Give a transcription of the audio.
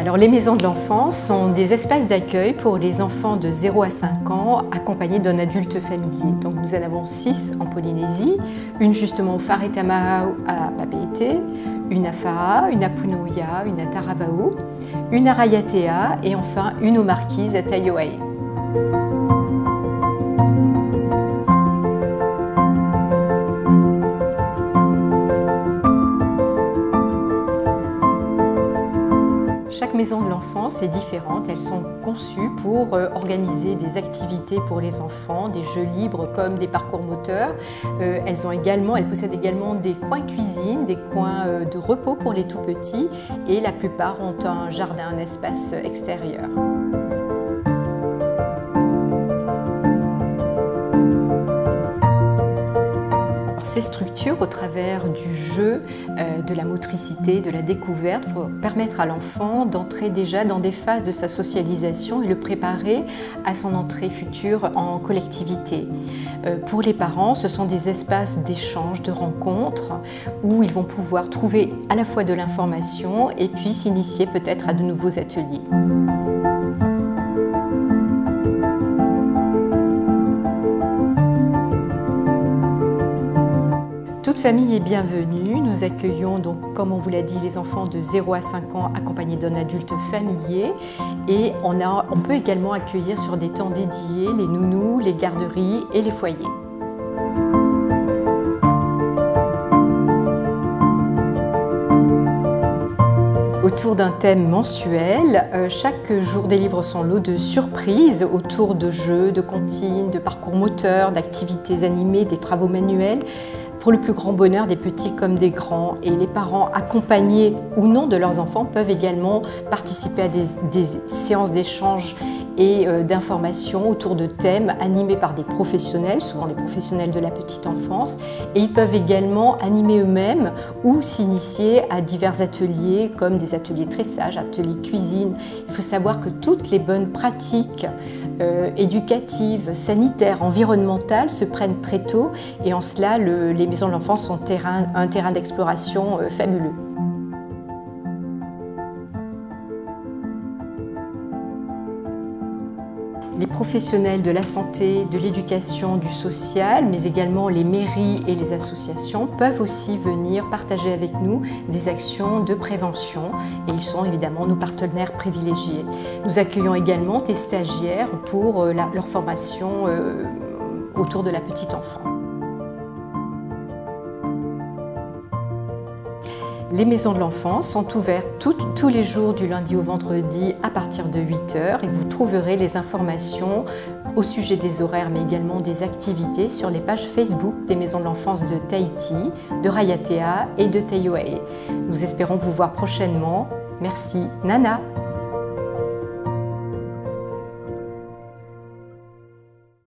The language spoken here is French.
Alors les maisons de l'enfance sont des espaces d'accueil pour les enfants de 0 à 5 ans accompagnés d'un adulte familier. Donc nous en avons 6 en Polynésie, une justement au Wharetamahau à Papeete, une à Faa, une à Punouia, une à Taravao, une à Raiatea et enfin une aux Marquises à Taiohae. Chaque maison de l'enfance est différente, elles sont conçues pour organiser des activités pour les enfants, des jeux libres comme des parcours moteurs. Elles possèdent également des coins cuisine, des coins de repos pour les tout petits et la plupart ont un jardin, un espace extérieur. Ces structures, au travers du jeu, de la motricité, de la découverte, vont permettre à l'enfant d'entrer déjà dans des phases de sa socialisation et le préparer à son entrée future en collectivité. Pour les parents, ce sont des espaces d'échange, de rencontres, où ils vont pouvoir trouver à la fois de l'information et puis s'initier peut-être à de nouveaux ateliers. Toute famille est bienvenue. Nous accueillons donc, comme on vous l'a dit, les enfants de 0 à 5 ans accompagnés d'un adulte familier. Et on peut également accueillir sur des temps dédiés les nounous, les garderies et les foyers. Autour d'un thème mensuel, chaque jour délivre son lot de surprises autour de jeux, de comptines, de parcours moteurs, d'activités animées, des travaux manuels, pour le plus grand bonheur des petits comme des grands. Et les parents, accompagnés ou non de leurs enfants, peuvent également participer à des séances d'échange et d'information autour de thèmes animés par des professionnels, souvent des professionnels de la petite enfance. Et ils peuvent également animer eux-mêmes ou s'initier à divers ateliers comme des ateliers tressage, ateliers cuisine. Il faut savoir que toutes les bonnes pratiques éducatives, sanitaires, environnementales se prennent très tôt et en cela les maisons de l'enfance sont un terrain d'exploration fabuleux. Les professionnels de la santé, de l'éducation, du social, mais également les mairies et les associations peuvent aussi venir partager avec nous des actions de prévention et ils sont évidemment nos partenaires privilégiés. Nous accueillons également des stagiaires pour leur formation autour de la petite enfance. Les maisons de l'enfance sont ouvertes tous les jours du lundi au vendredi à partir de 8 h et vous trouverez les informations au sujet des horaires mais également des activités sur les pages Facebook des maisons de l'enfance de Tahiti, de Raiatea et de Taiohae. Nous espérons vous voir prochainement. Merci, Nana!